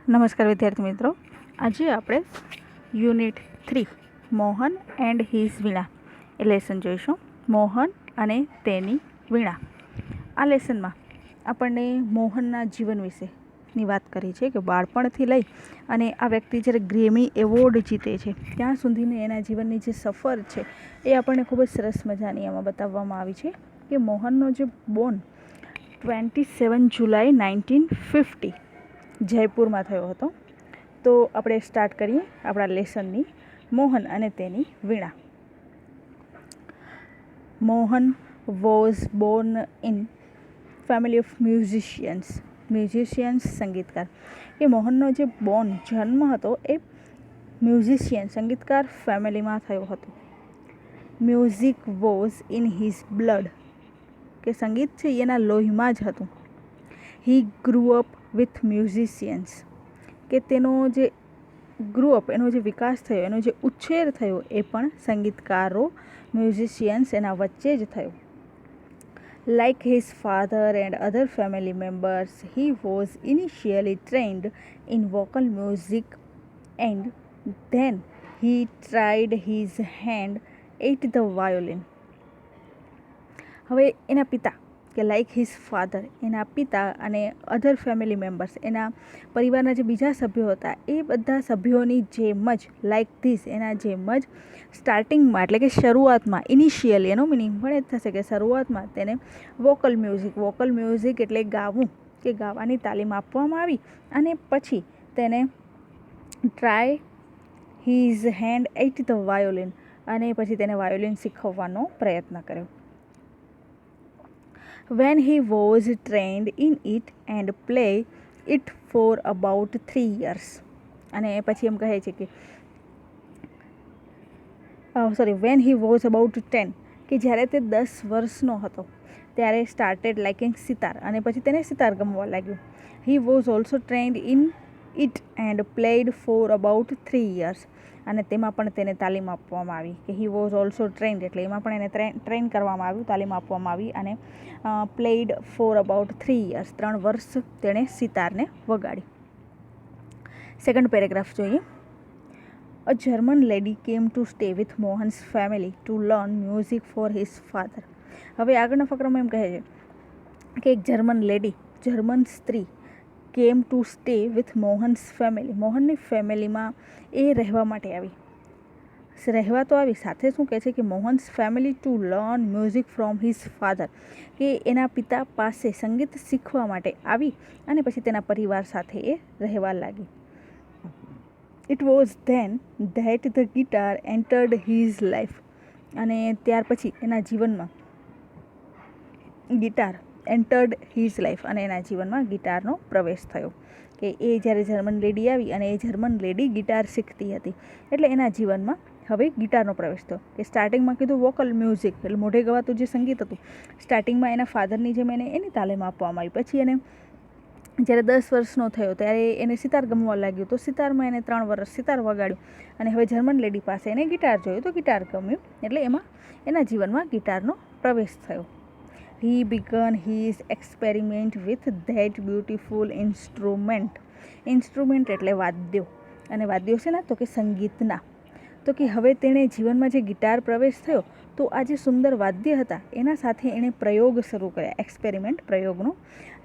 નમસ્કાર વિદ્યાર્થી મિત્રો, આજે આપણે unit 3 Mohan and his Veena A lesson જોઈશું. મોહન અને તેની વીણા. આ લેસનમાં આપણને મોહનના જીવન વિશેની વાત કરી છે કે બાળપણથી લઈ અને આ વ્યક્તિ જ્યારે ગ્રેમી એવોર્ડ જીતે છે ત્યાં સુધીની એના જીવનની જે સફર છે એ આપણને ખૂબ જ સરસ મજાની એમાં બતાવવામાં આવી છે કે મોહનનો જે બોર્ન 27 જુલાઈ 1950 જયપુરમાં થયો હતો. તો આપણે સ્ટાર્ટ કરીએ આપણા લેસનની. મોહન અને તેની વીણા. Mohan was born in family of musicians સંગીતકાર. એ મોહનનો જે જન્મ હતો એ મ્યુઝિશિયન સંગીતકાર ફેમિલીમાં થયો હતો. Music was in his blood, કે સંગીત છે એના લોહીમાં જ હતું. હી ગ્રુ અપ વિથ મ્યુઝિશિયન્સ, કે તેનો જે એનો જે વિકાસ થયો, એનો જે ઉછેર થયો એ પણ સંગીતકારો મ્યુઝિશિયન્સ એના વચ્ચે જ થયો. Like his father and other family members, he was initially trained in vocal music and then he tried his hand at the violin. હવે એના પિતા કે લાઇક હિઝ ફાધર, એના પિતા અને અધર ફેમિલી મેમ્બર્સ, એના પરિવારના જે બીજા સભ્યો હતા એ બધા સભ્યોની જેમ જ, લાઇક ધીસ એના જેમ જ સ્ટાર્ટિંગમાં એટલે કે શરૂઆતમાં, ઇનિશિયલી એનો મિનિંગ પણ એ જ થશે કે શરૂઆતમાં તેને વોકલ મ્યુઝિક એટલે ગાવું કે ગાવાની તાલીમ આપવામાં આવી અને પછી તેને try his hand at the violin, અને પછી તેને વાયોલિન શીખવવાનો પ્રયત્ન કર્યો. When he was trained in it and play it for about 3 years. અને પછી એમ કહે છે કે when he was about 10, કે જ્યારે તે 10 વર્ષનો હતો ત્યારે started liking સિતાર, અને પછી તેને સિતાર ગમવા લાગ્યું. He was also trained in it and played for about 3 years. અને તેમાં પણ તેને તાલીમ આપવામાં આવી કે હી વોઝ ઓલ્સો ટ્રેન્ડ એટલે એમાં પણ એને ટ્રેન કરવામાં આવ્યું, તાલીમ આપવામાં આવી. અને પ્લેડ ફોર અબાઉટ 3 years, 3 વર્ષ તેણે સિતારને વગાડી. સેકન્ડ પેરેગ્રાફ જોઈએ. A German lady came to stay with Mohan's family to learn music for his father. હવે આગળના ફકરામાં એમ કહે છે કે એક જર્મન સ્ત્રી came to stay with Mohan's family, મોહનની ફેમિલીમાં એ રહેવા માટે આવી. રહેવા તો આવી, સાથે શું કહે છે કે Mohan's family to learn music from his father, કે એના પિતા પાસે સંગીત શીખવા માટે આવી અને પછી તેના પરિવાર સાથે એ રહેવા લાગી. It was then that the guitar entered his life. અને ત્યાર પછી એના જીવનમાં ગિટાર એન્ટર્ડ હિઝ લાઈફ, અને એના જીવનમાં ગિટારનો પ્રવેશ થયો. કે એ જ્યારે જર્મન લેડી આવી અને એ જર્મન લેડી ગિટાર શીખતી હતી એટલે એના જીવનમાં હવે ગિટારનો પ્રવેશ થયો. કે સ્ટાર્ટિંગમાં કીધું વોકલ મ્યુઝિક એટલે મોઢે ગવાતું જે સંગીત હતું, સ્ટાર્ટિંગમાં એના ફાધરની જેમ એની તાલીમ આપવામાં આવી. પછી એને જ્યારે 10 વર્ષનો થયો ત્યારે એને સિતાર ગમવા લાગ્યું, તો સિતારમાં એને 3 વર્ષ સિતાર વગાડ્યું. અને હવે જર્મન લેડી પાસે એને ગિટાર જોયું તો ગિટાર ગમ્યું, એટલે એમાં એના જીવનમાં ગિટારનો પ્રવેશ થયો. He began his experiment with that beautiful instrument. Instrument એટલે વાદ્યો, અને વાદ્યો છે ને તો કે સંગીતના. તો કે હવે તેણે જીવનમાં જે ગિટાર પ્રવેશ થયો તો આ જે સુંદર વાદ્ય હતા એના સાથે એણે પ્રયોગ શરૂ કર્યા. એક્સપેરિમેન્ટ પ્રયોગનું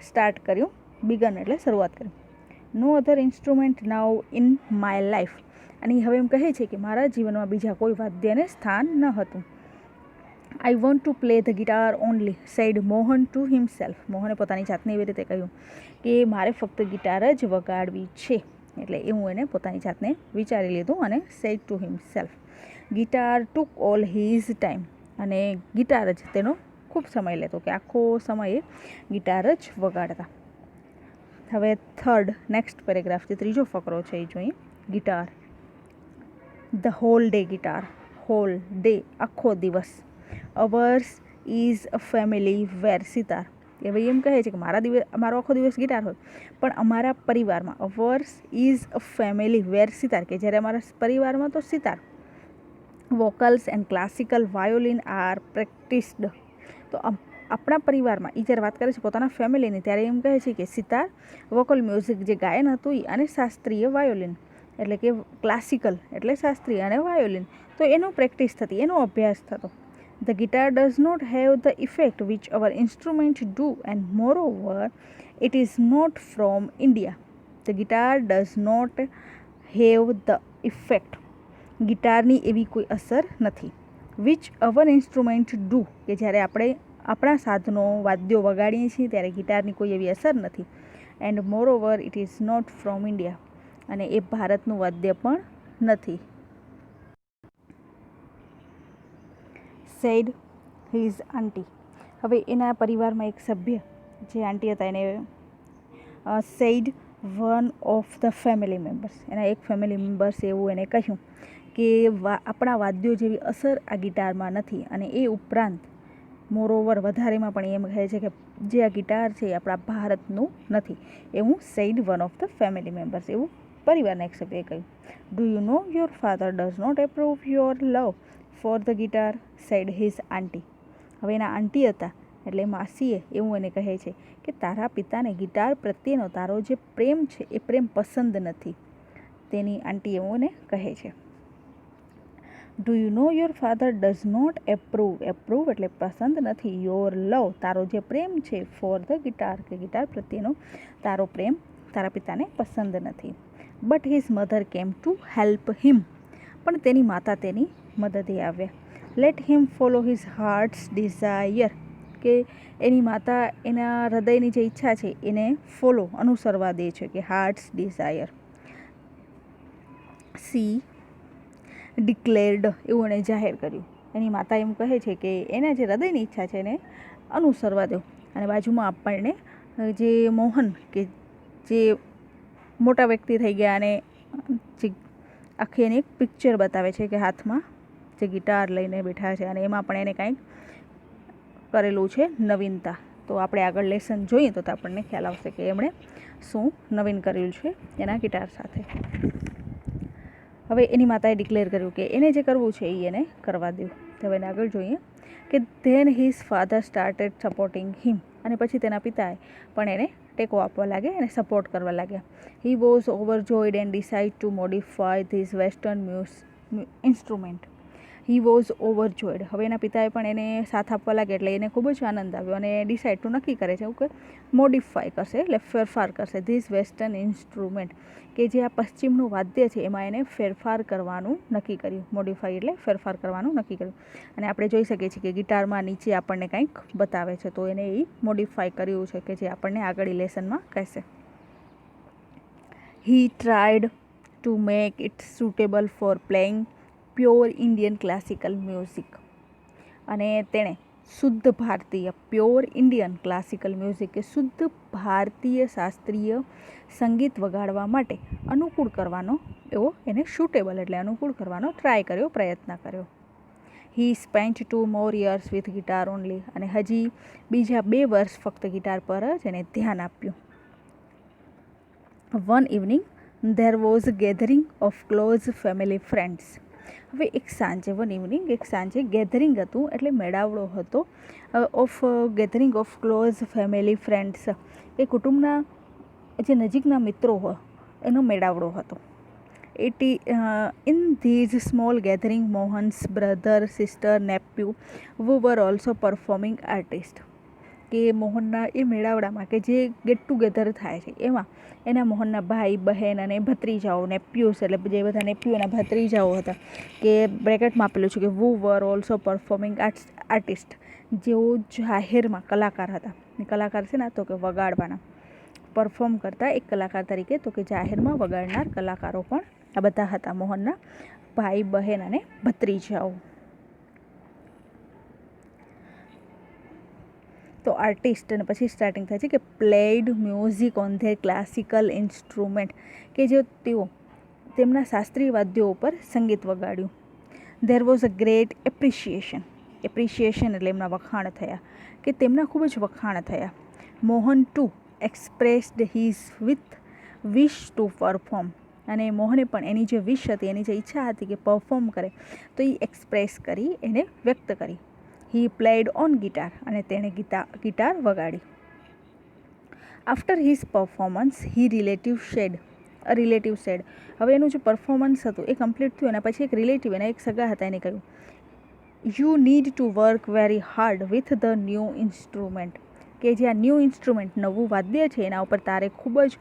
સ્ટાર્ટ કર્યું. બિગન એટલે શરૂઆત કરી. No other instrument now in my life. અને હવે એમ કહે છે કે મારા જીવનમાં બીજા કોઈ વાદ્યને સ્થાન ન હતું. I want to play the guitar only, said Mohan two himself. મોહને પોતાની જાતને એવી રીતે કહ્યું કે મારે ફક્ત ગિટાર જ વગાડવી છે, એટલે એવું એને પોતાની જાતને વિચારી લીધું. અને said to himself. Guitar took all his time, અને ગિટાર જ તેનો ખૂબ સમય લેતો, કે આખો સમયે ગિટાર જ વગાડતા. હવે નેક્સ્ટ પેરેગ્રાફ, જે ત્રીજો ફકરો છે એ જોઈએ. Guitar. The hall day guitar, hall day આખો દિવસ. Hours is a family where sitar. એ ભાઈ એમ કહે છે કે મારો આખો દિવસ ગિટાર હોય, પણ અમારા પરિવારમાં ours is a family where sitar, કે જ્યારે અમારા પરિવારમાં તો sitar. Vocals and classical violin are practised. તો આપણા પરિવારમાં એ જ્યારે વાત કરે છે પોતાના ફેમિલીની, ત્યારે એમ કહે છે કે સિતાર, વોકલ મ્યુઝિક જે ગાયન હતું એ, અને શાસ્ત્રીય વાયોલિન એટલે કે ક્લાસિકલ એટલે શાસ્ત્રીય અને વાયોલિન, તો એનું પ્રેક્ટિસ થતી, એનો અભ્યાસ થતો. The guitar does not have the effect which our instruments do, and moreover it is not from India. The guitar does not have the effect, ગિટારની એવી કોઈ અસર નથી, વિચ અવર ઇન્સ્ટ્રુમેન્ટ ડુ, કે જ્યારે આપણે આપણા સાધનો વાદ્યો વગાડીએ છીએ ત્યારે ગિટારની કોઈ એવી અસર નથી. And more over it is not from India, અને એ ભારતનું વાદ્ય પણ નથી. Sad his aunty. હવે એના પરિવારમાં એક સભ્ય જે આંટી હતા એને sad one of the family members, એના એક ફેમિલી મેમ્બર્સ એવું એને કહ્યું કે આપણા વાદ્યો જેવી અસર આ ગિટારમાં નથી, અને એ ઉપરાંત મોરઓવર વધારેમાં પણ એમ કહે છે કે જે આ ગિટાર છે એ આપણા ભારતનું નથી, એવું said one of the family members, એવું પરિવારના એક સભ્યએ કહ્યું. Do you know your father does not approve your love for the guitar, said his aunty. હવે એના આંટી હતા એટલે માસીએ એવું એને કહે છે કે તારા પિતાને ગિટાર પ્રત્યેનો તારો જે પ્રેમ છે એ પ્રેમ પસંદ નથી, તેની આંટી એવું એને કહે છે. Do you know your father does not approve, approve એટલે પસંદ નથી, યોર લવ તારો જે પ્રેમ છે, ફોર ધ ગિટાર કે ગિટાર પ્રત્યેનો તારો પ્રેમ તારા પિતાને પસંદ નથી. But his mother came to help him, પણ તેની માતા તેની મદદે આવ્યા. Let him follow his heart's desire, કે એની માતા એના હૃદયની જે ઈચ્છા છે એને ફોલો અનુસરવા દે છે, કે હાર્ટ્સ ડિઝાયર. સી ડિક્લેર્ડ, એવું એણે જાહેર કર્યું. એની માતા એમ કહે છે કે એના જે હૃદયની ઈચ્છા છે એને અનુસરવા દો. અને બાજુમાં આપણને જે મોહન કે જે મોટા વ્યક્તિ થઈ ગયા અને જે આખી એને એક પિક્ચર બતાવે છે કે હાથમાં જે ગિટાર લઈને બેઠા છે, અને એમાં પણ એને કાંઈક કરેલું છે નવીનતા. તો આપણે આગળ લેસન જોઈએ તો આપણને ખ્યાલ આવશે કે એમણે શું નવીન કરેલું છે એના ગિટાર સાથે. હવે એની માતાએ ડિક્લેર કર્યું કે એને જે કરવું છે એ એને કરવા દો. હવે એને આગળ જોઈએ કે then his father started supporting him, અને પછી તેના પિતાએ પણ એને ટેકો આપવા લાગ્યા અને સપોર્ટ કરવા લાગ્યા. He was overjoyed and decide to modify these western instrument. He was overjoyed, હવે એના પિતાએ પણ એને સાથ આપવા લાગ્યા એટલે એને ખૂબ જ આનંદ આવ્યો, અને ડિસાઇડ ટુ નક્કી કરે છે એવું કે મોડિફાય કરશે એટલે ફેરફાર કરશે ધીઝ વેસ્ટર્ન ઇન્સ્ટ્રુમેન્ટ, કે જે આ પશ્ચિમનું વાદ્ય છે એમાં એને ફેરફાર કરવાનું નક્કી કર્યું. મોડિફાઈ એટલે ફેરફાર કરવાનું નક્કી કર્યું. અને આપણે જોઈ શકીએ છીએ કે ગિટારમાં નીચે આપણને કંઈક બતાવે છે, તો એને એ મોડિફાઈ કર્યું છે કે જે આપણને આગળ લેસનમાં કહેશે. He tried to make it suitable for playing pure Indian classical music, અને તેણે શુદ્ધ ભારતીય પ્યોર ઇન્ડિયન ક્લાસિકલ મ્યુઝિક કે શુદ્ધ ભારતીય શાસ્ત્રીય સંગીત વગાડવા માટે અનુકૂળ કરવાનો એવો એને સુટેબલ એટલે અનુકૂળ કરવાનો ટ્રાય કર્યો, પ્રયત્ન કર્યો. હી સ્પેન્ટ 2 more years વિથ ગિટાર ઓનલી, અને હજી બીજા 2 વર્ષ ફક્ત ગિટાર પર જ એને ધ્યાન આપ્યું. One evening there was gathering of close family friends. હવે એક સાંજે, વન ઇવનિંગ એક સાંજે ગેધરિંગ હતું એટલે મેળાવડો હતો of gathering of close family friends, એ કુટુંબના જે નજીકના મિત્રો હોય એનો મેળાવડો હતો. In these small gathering Mohan's brother sister nephew were also performing artist, કે મોહનના એ મેળાવડામાં કે જે ગેટ ટુગેધર થાય છે એમાં એના મોહનના ભાઈ બહેન અને ભત્રીજાઓ, નેપ્યુસ એટલે જે બધા નેપ્યુ એના ભત્રીજાઓ હતા, કે બ્રેકેટમાં આપેલું છે કે વર ઓલ્સો પરફોર્મિંગ આર્ટિસ્ટ, જેઓ જાહેરમાં કલાકાર હતા. કલાકાર છે ને તો કે વગાડવાના, પરફોર્મ કરતા એક કલાકાર તરીકે, તો કે જાહેરમાં વગાડનાર કલાકારો પણ આ બધા હતા મોહનના ભાઈ બહેન અને ભત્રીજાઓ. તો આર્ટિસ્ટ અને પછી સ્ટાર્ટિંગ થાય છે કે played music on their classical instrument, કે જે તેઓ તેમના શાસ્ત્રીય વાદ્યો ઉપર સંગીત વગાડ્યું. There was a great appreciation, appreciation એટલે એમના વખાણ થયા, કે તેમના ખૂબ જ વખાણ થયા. Mohan too expressed his wish to perform, અને મોહને પણ એની જે વિશ હતી, એની જે ઈચ્છા હતી કે પરફોર્મ કરે, તો એ એક્સપ્રેસ કરી, એને વ્યક્ત કરી. હી પ્લેડ ઓન ગિટાર, અને તેણે ગિટાર વગાડી. After his performance relative said. હવે એનું જે પરફોર્મન્સ હતું એ કમ્પ્લીટ થયું અને પછી એક રિલેટિવ, એના એક સગા હતા, એને કહ્યું, you need to work very hard with the new instrument, કે જે આ ન્યૂ ઇન્સ્ટ્રુમેન્ટ નવું વાદ્ય છે એના ઉપર તારે ખૂબ જ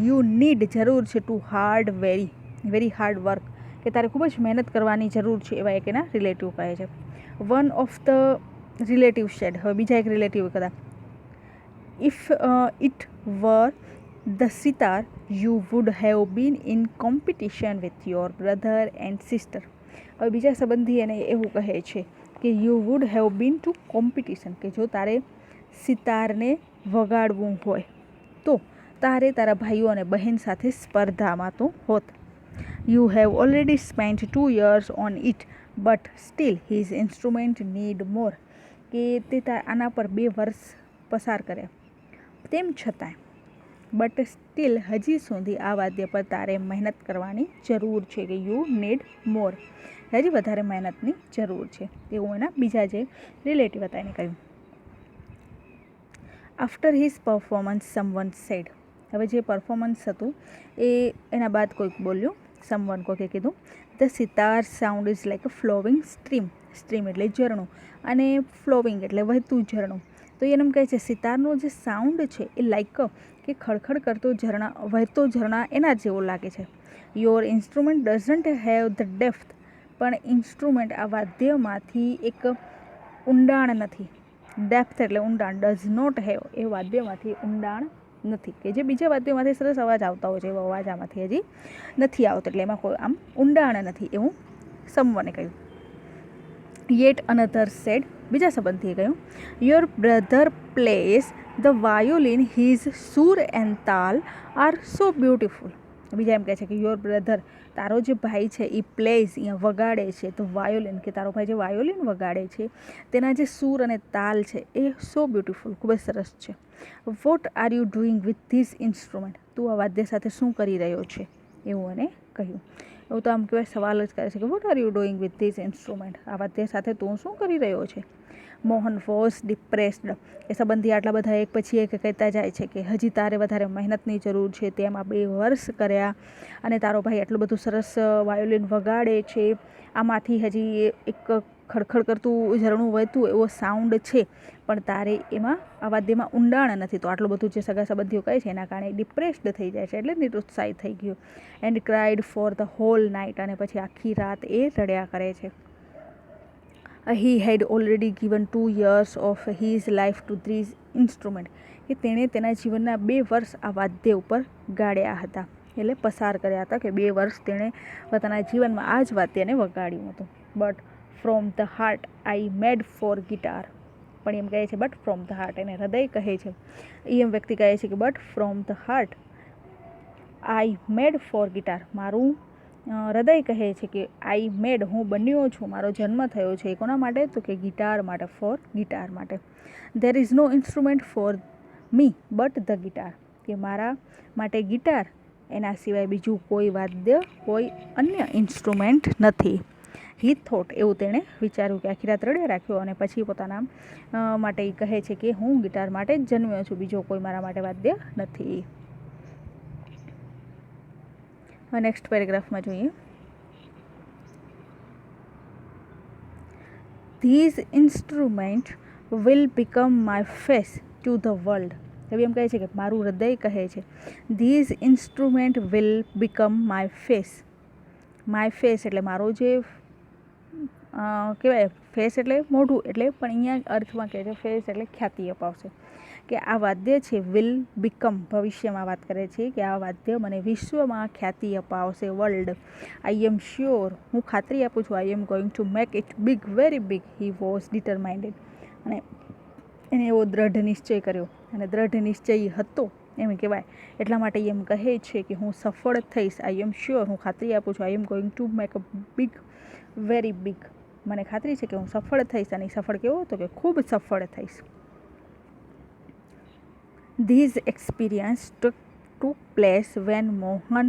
યુ નીડ જરૂર છે ટુ વેરી હાર્ડ વર્ક, કે તારે ખૂબ જ મહેનત કરવાની જરૂર છે, એવા એક એના રિલેટિવ કહે છે. One of the relative said, હવે બીજા એક રિલેટિવ કહેતા, if it were the sitar you would have been in competition with your brother and sister. હવે બીજા સંબંધી એને એવું કહે છે કે you would have been to competition, કે જો તારે સિતારને વગાડવું હોય તો તારે તારા ભાઈઓ અને બહેન સાથે સ્પર્ધામાં તો હોત. You have already spent 2 years on it but still his instrument need more, કે તે આના પર 2 વર્ષ પસાર કર્યા, તેમ છતાંય બટ સ્ટીલ હજી સુધી આ વાદ્ય પર તારે મહેનત કરવાની જરૂર છે, કે યુ નીડ મોર, હજી વધારે મહેનતની જરૂર છે, તેવું એના બીજા જે રિલેટિવ હતા એને કહ્યું. After his performance someone said, હવે જે પરફોર્મન્સ હતું એના બાદ કોઈક બોલ્યું, સમવન કોઈકે કીધું, the sitar sound is like a flowing stream એટલે ઝરણું, અને ફ્લોવિંગ એટલે વહેતું ઝરણું. તો એને એમ કહે છે સિતારનો જે સાઉન્ડ છે એ લાઈક કે ખડખડ કરતો વહેતો ઝરણા એના જેવો લાગે છે. Your instrument doesn't have the depth, પણ ઇન્સ્ટ્રુમેન્ટ આ વાદ્યમાંથી એક ઊંડાણ નથી. ડેપ્થ એટલે ઊંડાણ, ડઝ નોટ હેવ એ વાદ્યમાંથી ઊંડાણ નથી, કે જે બીજા વાદ્યોમાંથી સરસ અવાજ આવતા હોય છે એવો અવાજ આમાંથી હજી નથી આવતો, એટલે એમાં કોઈ આમ ઊંડાણ નથી, એવું સમવને કહ્યું. યેટ અનધર સેડ, બીજા સંબંધીએ કહ્યું, your brother place the violin his સૂર એન્ડ તાલ આર સો બ્યુટિફુલ. બીજા એમ કહે છે કે યોર બ્રધર, તારો જે ભાઈ છે એ પ્લેઝ અહીંયા વગાડે છે, તો વાયોલિન, કે તારો ભાઈ જે વાયોલિન વગાડે છે તેના જે સૂર અને તાલ છે એ સો બ્યુટિફુલ, ખૂબ જ સરસ છે. What are you doing with this instrument, તું આ વાદ્ય સાથે શું કરી રહ્યો છે, એવું એને કહ્યું. એવું તો આમ કહેવાય સવાલ જ કરે છે કે what are you doing with this instrument, આ વાદ્ય સાથે તું શું કરી રહ્યો છે. મોહન વોઝ ડિપ્રેસ્ડ, એ સંબંધી આટલા બધા એક પછી એક કહેતા જાય છે કે હજી તારે વધારે મહેનતની જરૂર છે, તેમાં 2 વર્ષ કર્યા, અને તારો ભાઈ આટલું બધું સરસ વાયોલિન વગાડે છે, આમાંથી હજી એક ખડખડ કરતું ઝરણું વહેતું એવો સાઉન્ડ છે, પણ તારે એમાં આ વાદ્યમાં ઊંડાણ નથી. તો આટલું બધું જે સગા સંબંધીઓ કહે છે એના કારણે ડિપ્રેસ્ડ થઈ જાય છે, એટલે નિરુત્સાહિત થઈ ગયો. And cried for the whole night, અને પછી આખી રાત એ રડ્યા કરે છે. He had already given 2 years of his life to these instrument, કે તેણે તેના જીવનના 2 વર્ષ આ વાદ્ય ઉપર ગાળ્યા હતા, એટલે પસાર કર્યા હતા, કે 2 વર્ષ તેણે પોતાના જીવનમાં આ જ વાદ્યને વગાડ્યું હતું. But from the heart I made four guitar, પણ એમ કહે છે બટ ફ્રોમ ધ હાર્ટ, એને હૃદય કહે છે, એમ વ્યક્તિ કહે છે કે but from the heart I made four guitar, મારું હૃદય કહે છે કે આઈ મેડ, હું બન્યો છું, મારો જન્મ થયો છે એ કોના માટે, તો કે ગિટાર માટે, ફોર ગિટાર માટે. There is no instrument for me but the guitar, કે મારા માટે ગિટાર, એના સિવાય બીજું કોઈ વાદ્ય, કોઈ અન્ય ઇન્સ્ટ્રુમેન્ટ નથી. હી થોટ, એવું તેણે વિચાર્યું, કે આખી રાત રડ્યા રાખ્યો, અને પછી પોતાના માટે એ કહે છે કે હું ગિટાર માટે જ જન્મ્યો છું, બીજો કોઈ મારા માટે વાદ્ય નથી. નેક્સ્ટ પેરેગ્રાફમાં જોઈએ, these instrument will become my face to the world. હવે એમ કહે છે કે મારું હૃદય કહે છે these instrument will become my face. My face એટલે મારો જે કહેવાય, ફેસ એટલે મોઢું, એટલે પણ અહીંયા અર્થમાં કહે છે ફેસ એટલે ખ્યાતિ અપાવશે, કે આ વાદ્ય છે વિલ બીકમ, ભવિષ્યમાં વાત કરે છે કે આ વાદ્ય મને વિશ્વમાં ખ્યાતિ અપાવશે, વર્લ્ડ. આઈ એમ શ્યોર, હું ખાતરી આપું છું, I am going to make it big, very big. He was determined, અને એને એવો દ્રઢ નિશ્ચય કર્યો, અને દ્રઢ નિશ્ચય હતો એમ કહેવાય, એટલા માટે એમ કહે છે કે હું સફળ થઈશ. આઈ એમ શ્યોર, હું ખાતરી આપું છું, I am going to make a big, very big, મને ખાતરી છે કે હું સફળ થઈશ, અને સફળ કેવો, તો કે ખૂબ સફળ થઈશ. These experiences took place when Mohan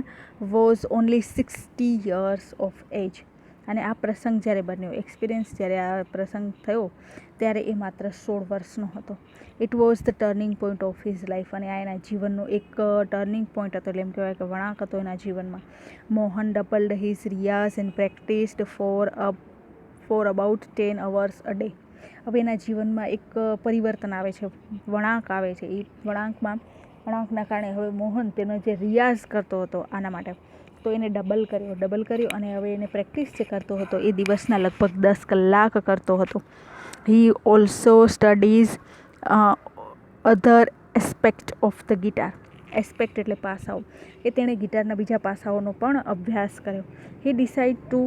was only 60 years of age. અને આ પ્રસંગ જ્યારે બન્યો, એક્સપિરિયન્સ જ્યારે આ પ્રસંગ થયો ત્યારે એ માત્ર 16 વર્ષનો હતો. It was the turning point of his life. અને આ એના જીવનનો એક ટર્નિંગ પોઈન્ટ હતો, એટલે એમ કહેવાય કે વળાંક હતો એના જીવનમાં. મોહન ડબલ્ડ હિઝ રિયાઝ and practised for about 10 hours a day. હવે એના જીવનમાં એક પરિવર્તન આવે છે, વળાંક આવે છે. એ વળાંકના કારણે હવે મોહન તેનો જે રિયાઝ કરતો હતો આના માટે, તો એને ડબલ કર્યો અને હવે એને પ્રેક્ટિસ જે કરતો હતો એ દિવસના લગભગ 10 કલાક કરતો હતો. He also studies other aspect of the guitar. Aspect એટલે પાસાઓ, કે તેણે ગિટારના બીજા પાસાઓનો પણ અભ્યાસ કર્યો. He decide to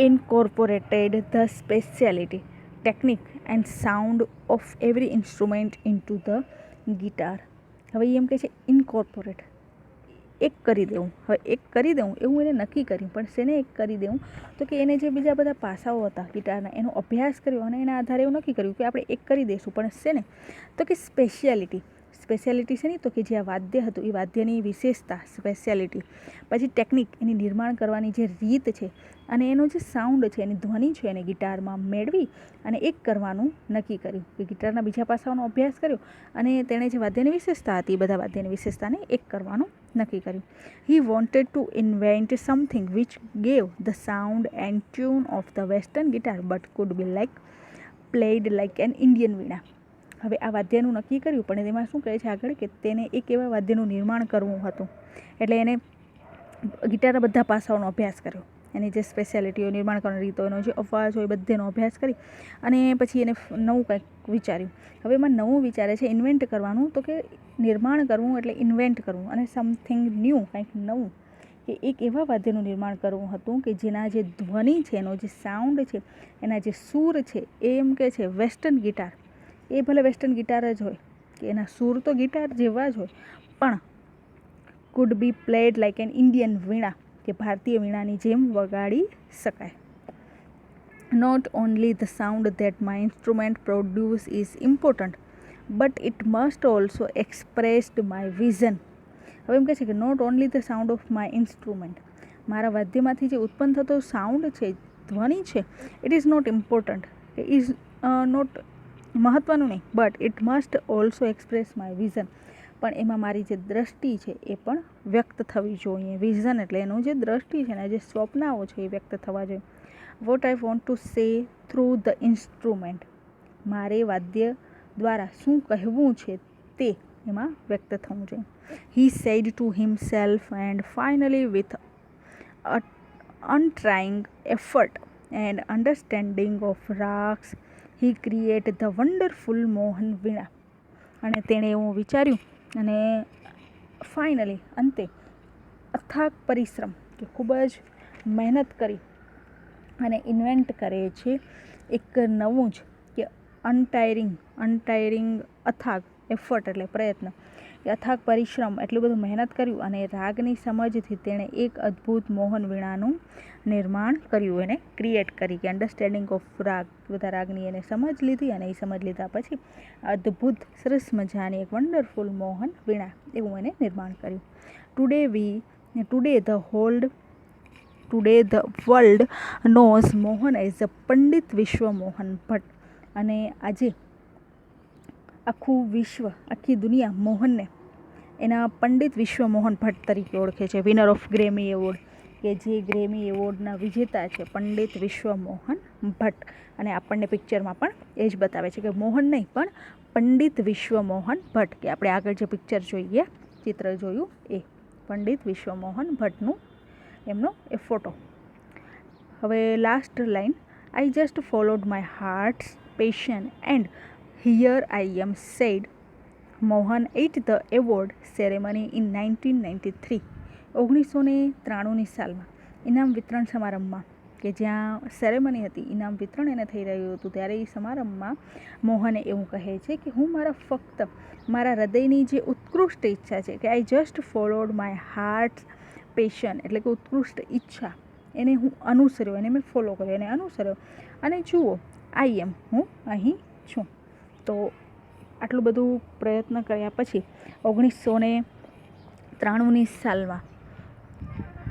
incorporated the speciality, technique and sound of every instrument into the guitar. હવે એમ કહે છે ઇન્કોર્પોરેટ, એક કરી દેવું. હવે એક કરી દેવું એવું એને નક્કી કર્યું, પણ શેને એક કરી દેવું? તો કે એને જે બીજા બધા પાસાઓ હતા ગિટારના એનો અભ્યાસ કર્યો અને એના આધારે એવું નક્કી કર્યું કે આપણે એક કરી દઈશું. પણ શેને? તો કે સ્પેશિયાલિટી છે નહીં, તો કે જે આ વાદ્ય હતું એ વાદ્યની વિશેષતા, સ્પેશિયાલિટી. પછી ટેકનિક, એની નિર્માણ કરવાની જે રીત છે, અને એનો જે સાઉન્ડ છે, એની ધ્વનિ છે, એને ગિટારમાં મેળવી અને એક કરવાનું નક્કી કર્યું. કે ગિટારના બીજા પાસાઓનો અભ્યાસ કર્યો અને તેણે જે વાદ્યની વિશેષતા હતી એ બધા વાદ્યની વિશેષતાને એક કરવાનું નક્કી કર્યું. He wanted to invent something which gave the sound and tune of the western guitar but could be played like an Indian veena. હવે આ વાદ્યનું નક્કી કર્યું, પણ એમાં શું કહે છે આગળ કે તેને એક એવા વાદ્યનું નિર્માણ કરવું હતું. એટલે એને ગિટારના બધા પાસાઓનો અભ્યાસ કર્યો, એની જે સ્પેશિયાલિટીઓ, નિર્માણ કરવાની રીતો, એનો જે અવાજ હોય બધેનો અભ્યાસ કરી અને પછી એને નવું કંઈક વિચાર્યું. હવે એમાં નવું વિચારે છે ઇન્વેન્ટ કરવાનું, તો કે નિર્માણ કરવું એટલે ઇન્વેન્ટ કરવું, અને સમથિંગ ન્યૂ, કંઈક નવું, કે એક એવા વાદ્યનું નિર્માણ કરવું હતું કે જેના જે ધ્વનિ છે, એનો જે સાઉન્ડ છે, એના જે સૂર છે, એ એમ કે છે વેસ્ટર્ન ગિટાર. એ ભલે વેસ્ટર્ન ગિટાર જ હોય, કે એના સૂર તો ગિટાર જેવા જ હોય, પણ could be played like an Indian veena, કે ભારતીય વીણાની જેમ વગાડી શકાય. Not only the sound that my instrument produce is important but it must also expressed my vision. હવે એમ કહે છે કે not only the sound of my instrument, મારા વાદ્યમાંથી જે ઉત્પન્ન થતો સાઉન્ડ છે, ધ્વનિ છે, it is not important, is not મહત્ત્વનું નહીં, but it must also express my vision, પણ એમાં મારી જે દ્રષ્ટિ છે એ પણ વ્યક્ત થવી જોઈએ. વિઝન એટલે એનું જે દ્રષ્ટિ છે ને, જે સ્વપ્નાઓ છે એ વ્યક્ત થવા જોઈએ. What I want to say through the instrument, મારે વાદ્ય દ્વારા શું કહેવું છે તે એમાં વ્યક્ત થવું જોઈએ. He said to himself and finally with untiring effort and understanding of ragas he create the wonderful Mohan Veena. અને તેણે એવું વિચાર્યું અને ફાઇનલી અંતે અથાગ પરિશ્રમ, કે ખૂબ જ મહેનત કરી અને ઇન્વેન્ટ કરે છે એક નવું જ, કે અનટાયરિંગ અથાગ એફર્ટ એટલે પ્રયત્ન, કે અથાગ પરિશ્રમ, એટલું બધું મહેનત કર્યું અને રાગની સમજથી તેણે એક અદ્ભુત મોહન વીણાનું નિર્માણ કર્યું, એને ક્રિએટ કરી. કે અન્ડરસ્ટેન્ડિંગ ઓફ રાગ, બધા રાગની એને સમજ લીધી અને એ સમજ લીધા પછી અદ્ભુત સરસ મજાની એક વન્ડરફુલ મોહન વીણા એવું એને નિર્માણ કર્યું. Today the world knows Mohan as a Pandit Vishwa Mohan Bhatt. અને આજે આખું વિશ્વ, આખી દુનિયા મોહનને એના પંડિત વિશ્વ મોહન ભટ્ટ તરીકે ઓળખે છે. વિનર ઓફ ગ્રેમી એવોર્ડ, કે જે ગ્રેમી એવોર્ડના વિજેતા છે પંડિત વિશ્વ મોહન ભટ્ટ. અને આપણને પિક્ચરમાં પણ એ જ બતાવે છે કે મોહન નહીં પણ પંડિત વિશ્વ મોહન ભટ્ટ, કે આપણે આગળ જે પિક્ચર જોઈએ, ચિત્ર જોયું એ પંડિત વિશ્વ મોહન ભટ્ટનું એમનો એ ફોટો. હવે last line, I just followed my heart's passion and here I am said Mohan at the award ceremony in 1993. 1993ની સાલમાં ઇનામ વિતરણ સમારંભમાં, કે જ્યાં સેરેમની હતી, ઇનામ વિતરણ એને થઈ રહ્યું હતું, ત્યારે એ સમારંભમાં મોહને એવું કહે છે કે હું ફક્ત મારા હૃદયની જે ઉત્કૃષ્ટ ઈચ્છા છે, કે આઈ just followed my heart's passion, એટલે કે ઉત્કૃષ્ટ ઈચ્છા, એને હું અનુસર્યો, એને મેં ફોલો કર્યો, એને અનુસર્યો, અને જુઓ આઈ એમ, હું અહીં છું. તો આટલું બધું પ્રયત્ન કર્યા પછી 1993ની સાલમાં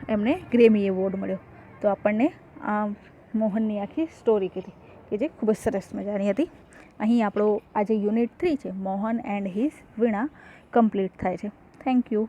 એમને ગ્રેમી એવોર્ડ મળ્યો. તો આપણને આ મોહનની આખી સ્ટોરી કીધી કે જે ખૂબ જ સરસ મજાની હતી. અહીં આપણો આજે યુનિટ 3 છે Mohan and his Veena complete થાય છે. Thank you.